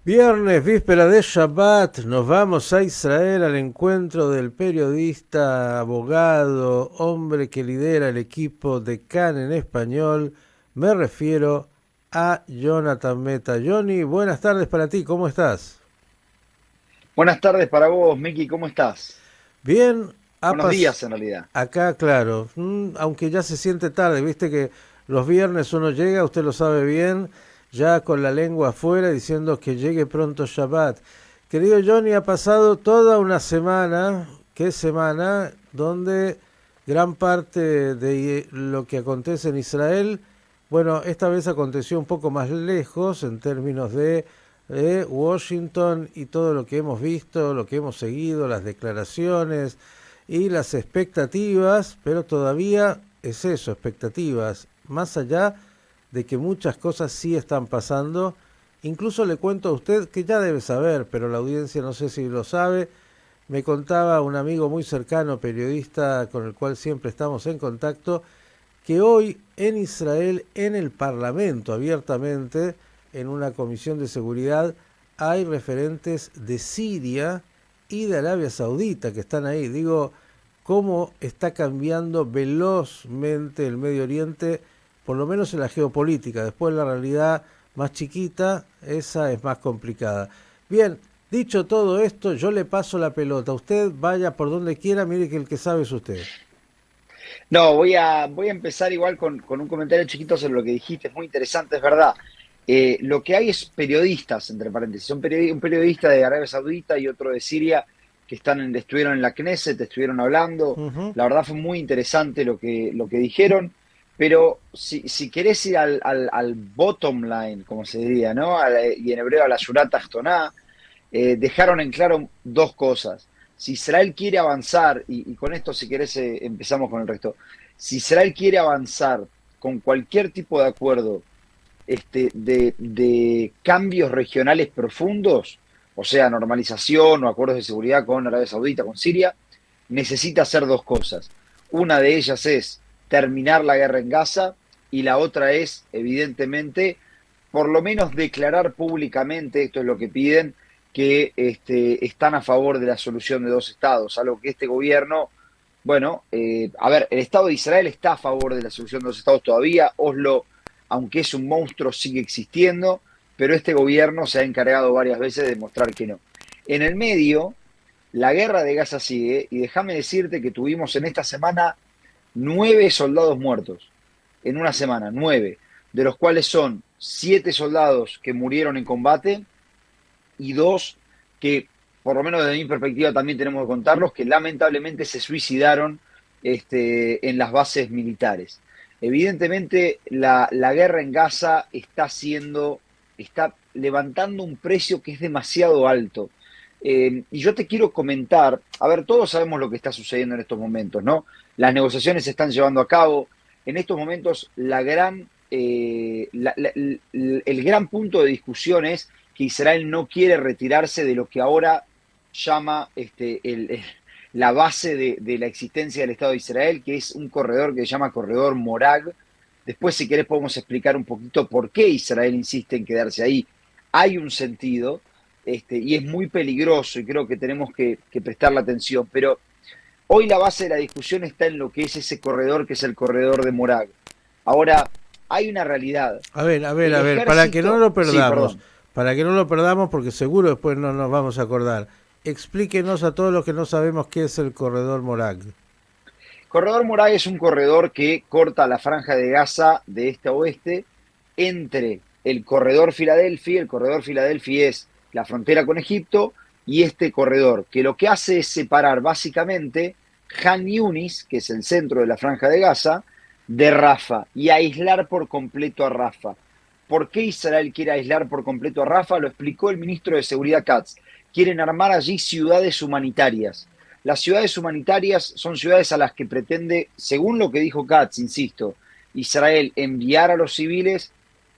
Viernes, víspera de Shabbat, nos vamos a Israel al encuentro del periodista, abogado, hombre que lidera el equipo de CAN en español. Me refiero a Jonathan Meta. Johnny, buenas tardes para ti, ¿cómo estás? Buenas tardes para vos, Miki, ¿cómo estás? Bien, Buenos días en realidad. acá, claro, aunque ya se siente tarde, viste que los viernes uno llega, usted lo sabe bien, ya con la lengua afuera diciendo que llegue pronto Shabbat. Querido Johnny, ha pasado toda una semana, ¿qué semana? Donde gran parte de lo que acontece en Israel, bueno, esta vez aconteció un poco más lejos en términos de Washington y todo lo que hemos visto, lo que hemos seguido, las declaraciones y las expectativas, pero todavía es eso, expectativas, más allá de que muchas cosas sí están pasando. Incluso le cuento a usted que ya debe saber, pero la audiencia no sé si lo sabe. Me contaba un amigo muy cercano, periodista con el cual siempre estamos en contacto, que hoy en Israel, en el Parlamento abiertamente, en una comisión de seguridad, hay referentes de Siria y de Arabia Saudita que están ahí. Digo, cómo está cambiando velozmente el Medio Oriente, por lo menos en la geopolítica. Después la realidad más chiquita, esa es más complicada. Bien, dicho todo esto, yo le paso la pelota. Usted vaya por donde quiera, mire que el que sabe es usted. No, voy a empezar igual con un comentario chiquito sobre lo que dijiste, es muy interesante, es verdad. Lo que hay es periodistas, entre paréntesis, un periodista de Arabia Saudita y otro de Siria que estuvieron en la Knesset, estuvieron hablando. Ujú. La verdad fue muy interesante lo que dijeron, pero si querés ir al bottom line, como se diría, ¿no? Y en hebreo a la Yurat Tajtoná, dejaron en claro dos cosas. Si Israel quiere avanzar, y con esto si querés empezamos con el resto, si Israel quiere avanzar con cualquier tipo de acuerdo de cambios regionales profundos, o sea, normalización o acuerdos de seguridad con Arabia Saudita, con Siria, necesita hacer dos cosas. Una de ellas es terminar la guerra en Gaza y la otra es, evidentemente, por lo menos declarar públicamente, esto es lo que piden, que están a favor de la solución de dos estados, algo que este gobierno, bueno, a ver, el Estado de Israel está a favor de la solución de dos estados todavía, Oslo, aunque es un monstruo, sigue existiendo, pero este gobierno se ha encargado varias veces de mostrar que no. En el medio, la guerra de Gaza sigue, y déjame decirte que tuvimos en esta semana 9 soldados muertos, en una semana, 9, de los cuales son 7 soldados que murieron en combate y dos que, por lo menos desde mi perspectiva, también tenemos que contarlos, que lamentablemente se suicidaron en las bases militares. Evidentemente, la guerra en Gaza está levantando un precio que es demasiado alto. Y yo te quiero comentar, a ver, todos sabemos lo que está sucediendo en estos momentos, ¿no? Las negociaciones se están llevando a cabo. En estos momentos, el gran punto de discusión es que Israel no quiere retirarse de lo que ahora llama la base de la existencia del Estado de Israel, que es un corredor que se llama Corredor Morag. Después, si querés, podemos explicar un poquito por qué Israel insiste en quedarse ahí. Hay un sentido, y es muy peligroso, y creo que tenemos que prestarle atención, pero hoy la base de la discusión está en lo que es ese corredor, que es el corredor de Morag. Ahora, hay una realidad. El A ver, para que no ejército, lo sí, perdamos, perdón. para que no lo perdamos, porque seguro después no nos vamos a acordar, explíquenos a todos los que no sabemos qué es el corredor Morag. Corredor Morag es un corredor que corta la franja de Gaza de este a oeste entre el corredor Filadelfia es la frontera con Egipto, y este corredor, que lo que hace es separar básicamente Han Yunis, que es el centro de la franja de Gaza, de Rafa y aislar por completo a Rafa. ¿Por qué Israel quiere aislar por completo a Rafa? Lo explicó el ministro de Seguridad Katz. Quieren armar allí ciudades humanitarias. Las ciudades humanitarias son ciudades a las que pretende, según lo que dijo Katz, insisto, Israel enviar a los civiles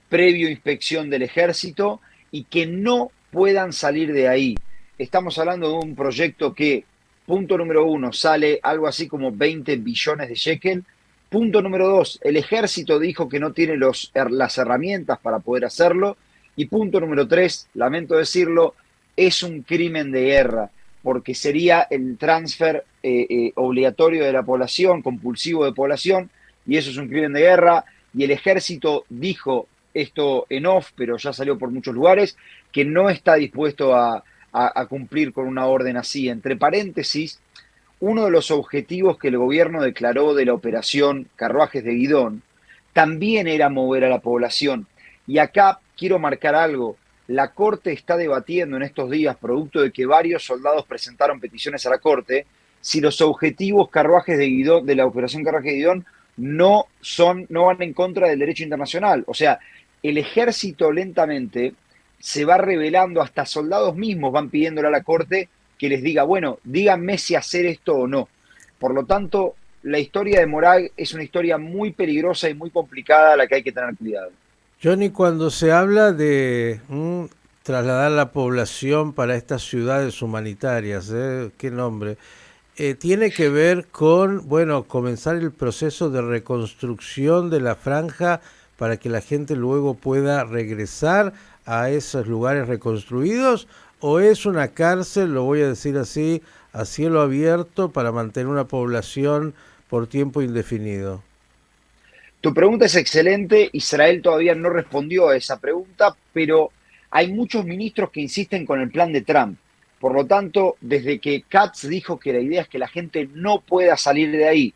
previo inspección del ejército y que no puedan salir de ahí. Estamos hablando de un proyecto que, punto número uno, sale algo así como 20 billones de shekel. Punto número dos, el ejército dijo que no tiene las herramientas para poder hacerlo. Y punto número 3, lamento decirlo, es un crimen de guerra, porque sería el transfer obligatorio de la población, compulsivo de población, y eso es un crimen de guerra, y el ejército dijo esto en off, pero ya salió por muchos lugares, que no está dispuesto a cumplir con una orden así. Entre paréntesis, uno de los objetivos que el gobierno declaró de la operación Carruajes de Guidón también era mover a la población. Y acá quiero marcar algo. La Corte está debatiendo en estos días, producto de que varios soldados presentaron peticiones a la Corte, si los objetivos Carruajes de Guidón, de la operación Carruajes de Guidón no van en contra del derecho internacional. O sea, el ejército lentamente se va revelando, hasta soldados mismos van pidiéndole a la Corte que les diga, bueno, díganme si hacer esto o no. Por lo tanto, la historia de Morag es una historia muy peligrosa y muy complicada a la que hay que tener cuidado. Johnny, cuando se habla de trasladar la población para estas ciudades humanitarias, ¿qué nombre? Tiene que ver con, bueno, comenzar el proceso de reconstrucción de la franja para que la gente luego pueda regresar a esos lugares reconstruidos, o es una cárcel, lo voy a decir así, a cielo abierto para mantener una población por tiempo indefinido. Tu pregunta es excelente. Israel todavía no respondió a esa pregunta, pero hay muchos ministros que insisten con el plan de Trump. Por lo tanto, desde que Katz dijo que la idea es que la gente no pueda salir de ahí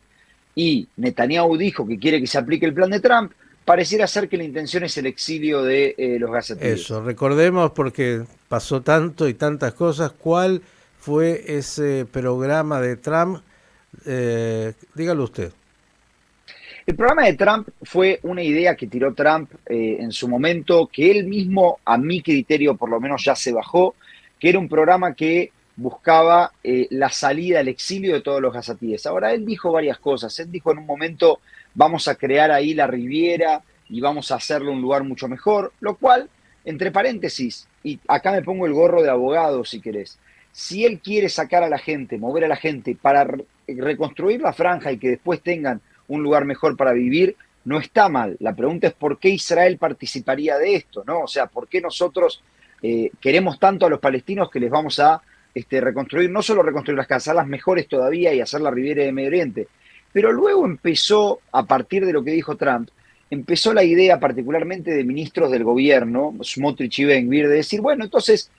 y Netanyahu dijo que quiere que se aplique el plan de Trump, pareciera ser que la intención es el exilio de los gazatíes. Eso, recordemos porque pasó tanto y tantas cosas, ¿cuál fue ese programa de Trump? Dígalo usted. El programa de Trump fue una idea que tiró Trump en su momento, que él mismo, a mi criterio por lo menos, ya se bajó, que era un programa que buscaba la salida, el exilio de todos los gazatíes. Ahora, él dijo varias cosas. Él dijo en un momento, vamos a crear ahí la Riviera y vamos a hacerlo un lugar mucho mejor, lo cual, entre paréntesis, y acá me pongo el gorro de abogado si querés, si él quiere sacar a la gente, mover a la gente para reconstruir la franja y que después tengan un lugar mejor para vivir, no está mal. La pregunta es por qué Israel participaría de esto, ¿no? O sea, ¿por qué nosotros queremos tanto a los palestinos que les vamos a reconstruir, no solo reconstruir las casas, las mejores todavía y hacer la Riviera de Medio Oriente? Pero luego empezó, a partir de lo que dijo Trump, empezó la idea particularmente de ministros del gobierno, Smotrich y Ben Gvir, de decir, bueno, entonces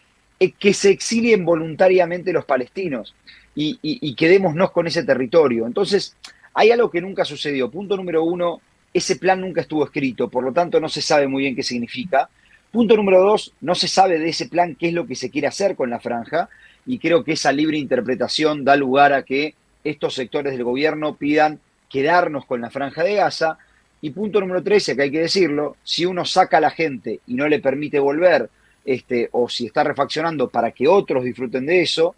que se exilien voluntariamente los palestinos y quedémonos con ese territorio. Entonces, hay algo que nunca sucedió. Punto número 1, ese plan nunca estuvo escrito, por lo tanto no se sabe muy bien qué significa. Punto número 2, no se sabe de ese plan qué es lo que se quiere hacer con la franja, y creo que esa libre interpretación da lugar a que estos sectores del gobierno pidan quedarnos con la franja de Gaza. Y punto número 3, que hay que decirlo, si uno saca a la gente y no le permite volver, o si está refaccionando para que otros disfruten de eso,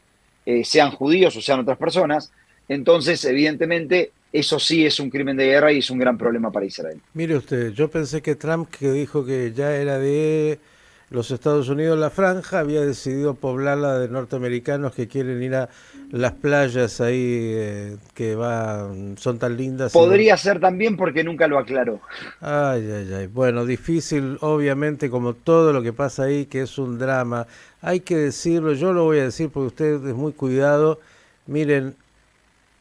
sean judíos o sean otras personas, entonces evidentemente eso sí es un crimen de guerra y es un gran problema para Israel. Mire usted, yo pensé que Trump, que dijo que ya era de los Estados Unidos la franja, había decidido poblarla de norteamericanos que quieren ir a las playas ahí son tan lindas y Podría ser también porque nunca lo aclaró. ay, ay, ay. Bueno, difícil, obviamente, como todo lo que pasa ahí, que es un drama. Hay que decirlo, yo lo voy a decir porque usted es muy cuidado. Miren,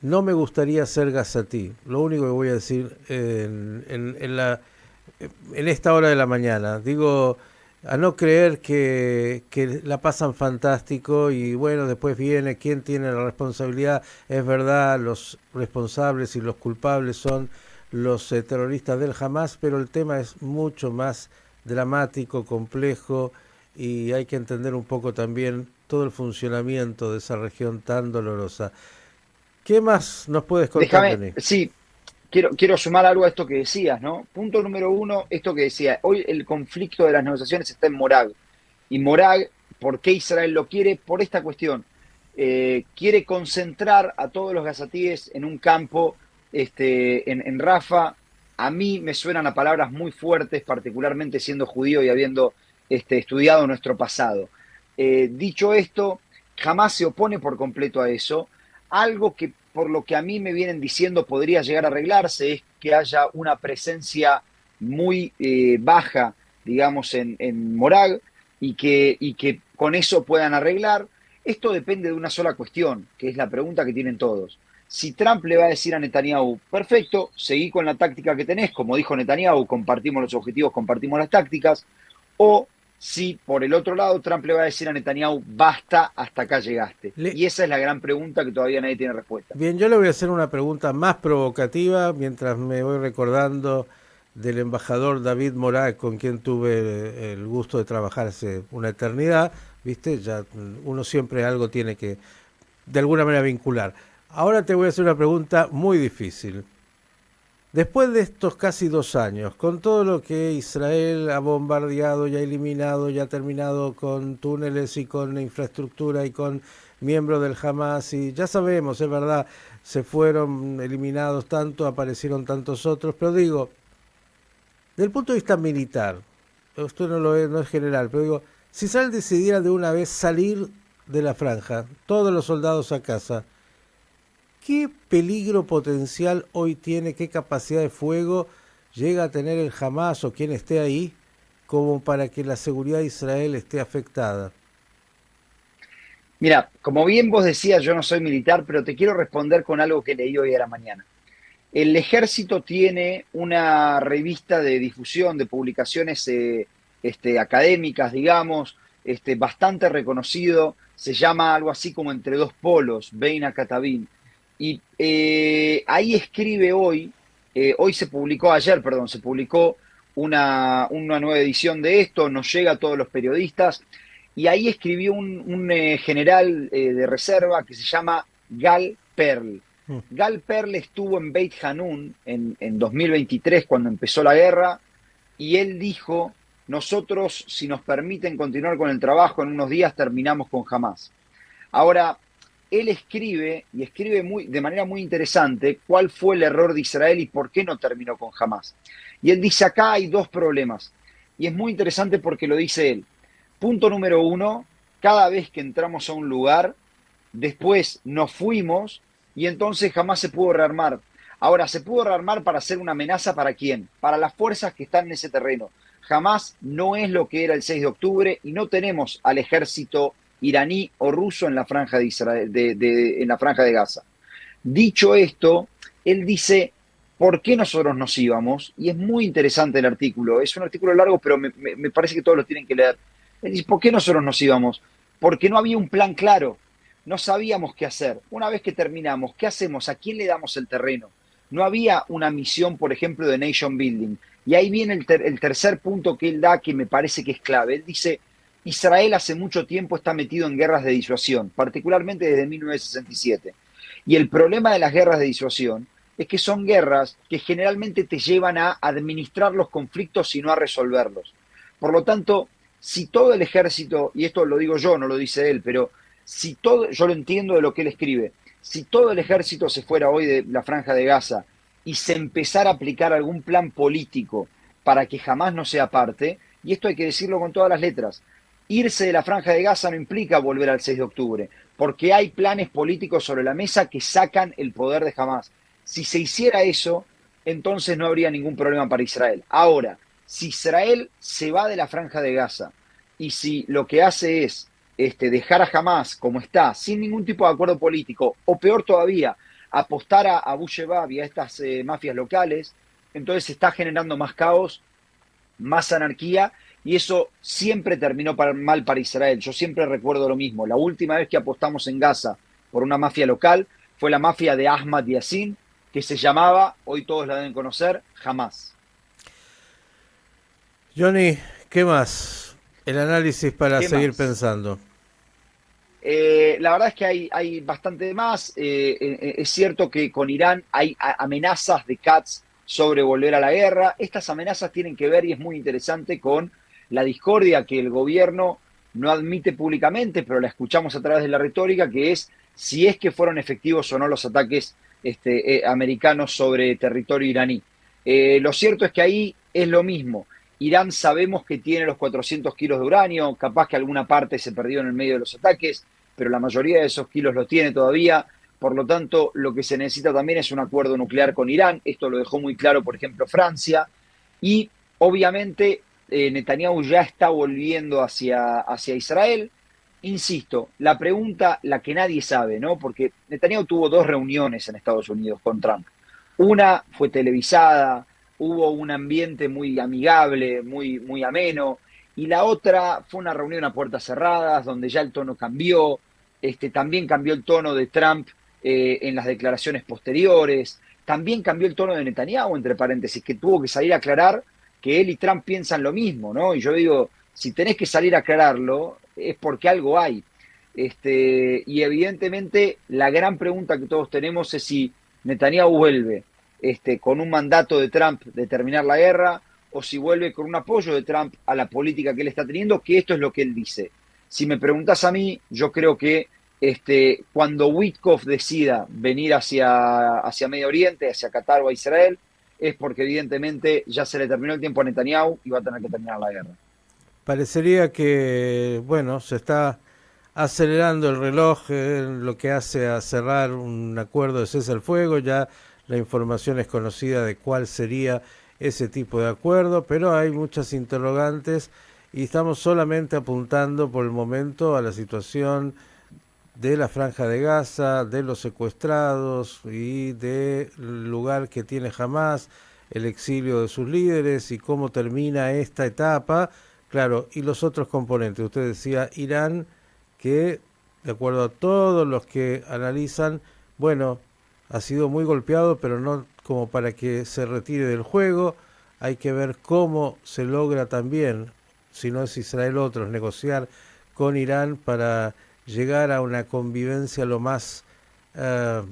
no me gustaría ser gazatí. Lo único que voy a decir en esta hora de la mañana. Digo, a no creer que la pasan fantástico y bueno, después viene quién tiene la responsabilidad. Es verdad, los responsables y los culpables son los terroristas del Hamas, pero el tema es mucho más dramático, complejo y hay que entender un poco también todo el funcionamiento de esa región tan dolorosa. ¿Qué más nos puedes contar, Déjame, Johnny? sí, quiero sumar algo a esto que decías, ¿no? Punto número 1, esto que decía, hoy el conflicto de las negociaciones está en Morag. Y Morag, ¿por qué Israel lo quiere? Por esta cuestión. Quiere concentrar a todos los gazatíes en un campo, en Rafa. A mí me suenan a palabras muy fuertes, particularmente siendo judío y habiendo estudiado nuestro pasado. Dicho esto, jamás se opone por completo a eso. Algo que por lo que a mí me vienen diciendo podría llegar a arreglarse es que haya una presencia muy baja digamos, en Morag y que con eso puedan arreglar. Esto depende de una sola cuestión, que es la pregunta que tienen todos. Si Trump le va a decir a Netanyahu, perfecto, seguí con la táctica que tenés, como dijo Netanyahu, compartimos los objetivos, compartimos las tácticas, o si por el otro lado Trump le va a decir a Netanyahu, basta, hasta acá llegaste. Y esa es la gran pregunta que todavía nadie tiene respuesta. Bien, yo le voy a hacer una pregunta más provocativa mientras me voy recordando del embajador David Morag, con quien tuve el gusto de trabajar hace una eternidad. ¿Viste? Ya uno siempre algo tiene que de alguna manera vincular. Ahora te voy a hacer una pregunta muy difícil. Después de estos casi 2 años, con todo lo que Israel ha bombardeado, ya eliminado, ya terminado con túneles y con infraestructura y con miembros del Hamas, y ya sabemos, es verdad, se fueron eliminados tanto, aparecieron tantos otros, pero digo, desde el punto de vista militar, esto no es general, pero digo, si Israel decidiera de una vez salir de la franja, todos los soldados a casa, ¿qué peligro potencial hoy tiene, qué capacidad de fuego llega a tener el Hamas o quien esté ahí como para que la seguridad de Israel esté afectada? Mira, como bien vos decías, yo no soy militar, pero te quiero responder con algo que leí hoy a la mañana. El ejército tiene una revista de difusión, de publicaciones académicas, digamos, bastante reconocido. Se llama algo así como Entre dos polos, Bein Katabim. Y ahí escribe ayer, perdón, se publicó una nueva edición de esto, nos llega a todos los periodistas, y ahí escribió un general de reserva que se llama Gal Perl. Gal Perl estuvo en Beit Hanun en 2023, cuando empezó la guerra, y él dijo, nosotros, si nos permiten continuar con el trabajo, en unos días terminamos con Hamas. Ahora, él escribe, y escribe de manera muy interesante, cuál fue el error de Israel y por qué no terminó con Hamas. Y él dice, acá hay dos problemas, y es muy interesante porque lo dice él. Punto número uno, cada vez que entramos a un lugar, después nos fuimos y entonces jamás se pudo rearmar. Ahora, ¿se pudo rearmar para ser una amenaza para quién? Para las fuerzas que están en ese terreno. Jamás no es lo que era el 6 de octubre y no tenemos al ejército iraní o ruso en la franja de Israel, en la franja de Gaza. Dicho esto, él dice, ¿por qué nosotros nos íbamos? Y es muy interesante el artículo. Es un artículo largo, pero me parece que todos lo tienen que leer. Él dice, ¿por qué nosotros nos íbamos? Porque no había un plan claro. No sabíamos qué hacer. Una vez que terminamos, ¿qué hacemos? ¿A quién le damos el terreno? No había una misión, por ejemplo, de nation building. Y ahí viene el tercer punto que él da, que me parece que es clave. Él dice, Israel hace mucho tiempo está metido en guerras de disuasión, particularmente desde 1967. Y el problema de las guerras de disuasión es que son guerras que generalmente te llevan a administrar los conflictos y no a resolverlos. Por lo tanto, si todo el ejército, y esto lo digo yo, no lo dice él, pero si todo, yo lo entiendo de lo que él escribe, si todo el ejército se fuera hoy de la franja de Gaza y se empezara a aplicar algún plan político para que jamás no sea parte, y esto hay que decirlo con todas las letras, irse de la franja de Gaza no implica volver al 6 de octubre, porque hay planes políticos sobre la mesa que sacan el poder de Hamas. Si se hiciera eso, entonces no habría ningún problema para Israel. Ahora, si Israel se va de la franja de Gaza y si lo que hace es dejar a Hamas como está, sin ningún tipo de acuerdo político, o peor todavía, apostar a Abu Shebab y a estas mafias locales, entonces se está generando más caos, más anarquía, y eso siempre terminó mal para Israel. Yo siempre recuerdo lo mismo. La última vez que apostamos en Gaza por una mafia local fue la mafia de Ahmad Yassin, que se llamaba, hoy todos la deben conocer, Hamas. Johnny, ¿qué más? El análisis para seguir pensando. La verdad es que hay bastante más. Es cierto que con Irán hay amenazas de Katz sobre volver a la guerra. Estas amenazas tienen que ver, y es muy interesante, con la discordia que el gobierno no admite públicamente, pero la escuchamos a través de la retórica, que es si es que fueron efectivos o no los ataques americanos sobre territorio iraní. Lo cierto es que ahí es lo mismo. Irán sabemos que tiene los 400 kilos de uranio, capaz que alguna parte se perdió en el medio de los ataques, pero la mayoría de esos kilos los tiene todavía. Por lo tanto, lo que se necesita también es un acuerdo nuclear con Irán. Esto lo dejó muy claro, por ejemplo, Francia. Y obviamente Netanyahu ya está volviendo hacia Israel. Insisto, la pregunta, la que nadie sabe, ¿no? Porque Netanyahu tuvo dos reuniones en Estados Unidos con Trump. Una fue televisada, hubo un ambiente muy amigable, muy ameno, y la otra fue una reunión a puertas cerradas, donde ya el tono cambió, también cambió el tono de Trump en las declaraciones posteriores, también cambió el tono de Netanyahu, entre paréntesis, que tuvo que salir a aclarar que él y Trump piensan lo mismo, ¿no? Y yo digo, si tenés que salir a aclararlo, es porque algo hay. Y evidentemente la gran pregunta que todos tenemos es si Netanyahu vuelve con un mandato de Trump de terminar la guerra o si vuelve con un apoyo de Trump a la política que él está teniendo, que esto es lo que él dice. Si me preguntas a mí, yo creo que cuando Witkoff decida venir hacia Medio Oriente, hacia Qatar o a Israel, es porque evidentemente ya se le terminó el tiempo a Netanyahu y va a tener que terminar la guerra. Parecería que, bueno, se está acelerando el reloj en lo que hace a cerrar un acuerdo de cese al fuego. Ya la información es conocida de cuál sería ese tipo de acuerdo, pero hay muchas interrogantes y estamos solamente apuntando por el momento a la situación de la Franja de Gaza, de los secuestrados y del lugar que tiene Hamás, el exilio de sus líderes y cómo termina esta etapa. Claro, y los otros componentes. Usted decía Irán, que de acuerdo a todos los que analizan, bueno, ha sido muy golpeado, pero no como para que se retire del juego. Hay que ver cómo se logra también, si no es Israel otros, negociar con Irán para llegar a una convivencia lo más, eh,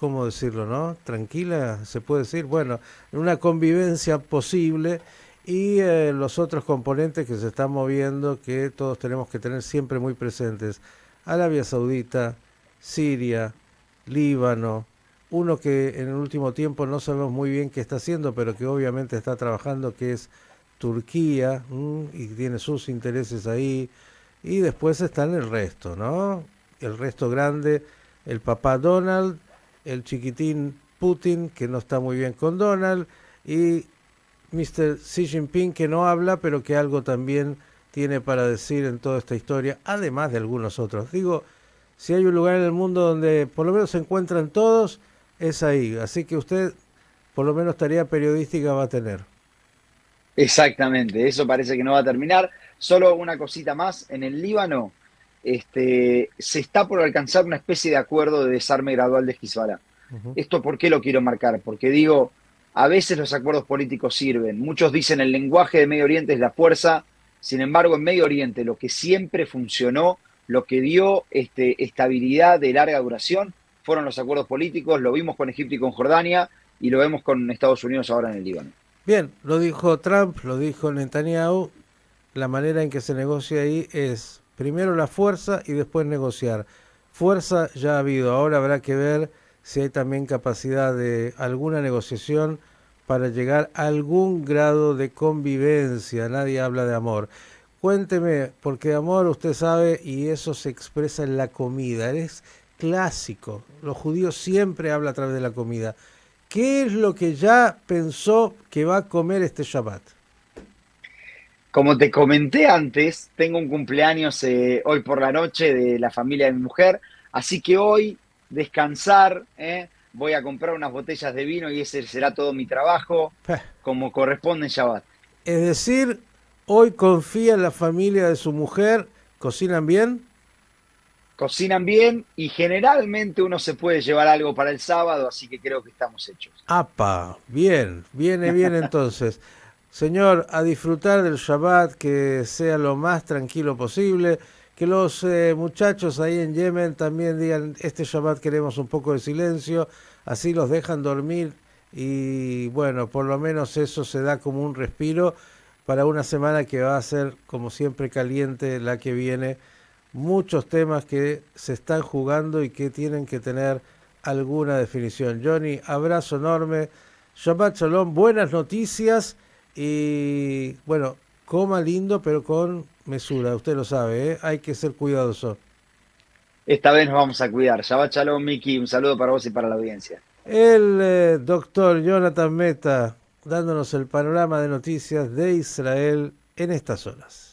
¿cómo decirlo, no? Tranquila, se puede decir, bueno, una convivencia posible y los otros componentes que se están moviendo que todos tenemos que tener siempre muy presentes. Arabia Saudita, Siria, Líbano, uno que en el último tiempo no sabemos muy bien qué está haciendo, pero que obviamente está trabajando, que es Turquía, y tiene sus intereses ahí, y después están el resto, ¿no? El resto grande, el papá Donald, el chiquitín Putin, que no está muy bien con Donald, y Mr. Xi Jinping, que no habla, pero que algo también tiene para decir en toda esta historia, además de algunos otros. Digo, si hay un lugar en el mundo donde por lo menos se encuentran todos, es ahí. Así que usted, por lo menos tarea periodística va a tener. Exactamente, eso parece que no va a terminar. Solo una cosita más, en el Líbano se está por alcanzar una especie de acuerdo de desarme gradual de Hezbollah. Ujú. ¿Esto por qué lo quiero marcar? Porque digo, a veces los acuerdos políticos sirven. Muchos dicen el lenguaje de Medio Oriente es la fuerza. Sin embargo, en Medio Oriente lo que siempre funcionó, lo que dio estabilidad de larga duración, fueron los acuerdos políticos. Lo vimos con Egipto y con Jordania y lo vemos con Estados Unidos ahora en el Líbano. Bien, lo dijo Trump, lo dijo Netanyahu, la manera en que se negocia ahí es primero la fuerza y después negociar. Fuerza ya ha habido, ahora habrá que ver si hay también capacidad de alguna negociación para llegar a algún grado de convivencia. Nadie habla de amor. Cuénteme, porque amor usted sabe y eso se expresa en la comida, es clásico. Los judíos siempre hablan a través de la comida. ¿Qué es lo que ya pensó que va a comer este Shabbat? Como te comenté antes, tengo un cumpleaños hoy por la noche de la familia de mi mujer, así que hoy descansar, voy a comprar unas botellas de vino y ese será todo mi trabajo, como corresponde en Shabbat. Es decir, hoy confía en la familia de su mujer, cocinan bien. Cocinan bien y generalmente uno se puede llevar algo para el sábado, así que creo que estamos hechos. ¡Apa! Bien, viene bien entonces. Señor, a disfrutar del Shabbat, que sea lo más tranquilo posible, que los muchachos ahí en Yemen también digan, este Shabbat queremos un poco de silencio, así los dejan dormir y bueno, por lo menos eso se da como un respiro para una semana que va a ser, como siempre, caliente la que viene. Muchos temas que se están jugando y que tienen que tener alguna definición. Johnny, abrazo enorme. Shabbat Shalom, buenas noticias y bueno, coma lindo pero con mesura, usted lo sabe, ¿eh? Hay que ser cuidadoso. Esta vez nos vamos a cuidar. Shabbat Shalom, Miki, un saludo para vos y para la audiencia. El doctor Jonathan Meta, dándonos el panorama de noticias de Israel en estas horas.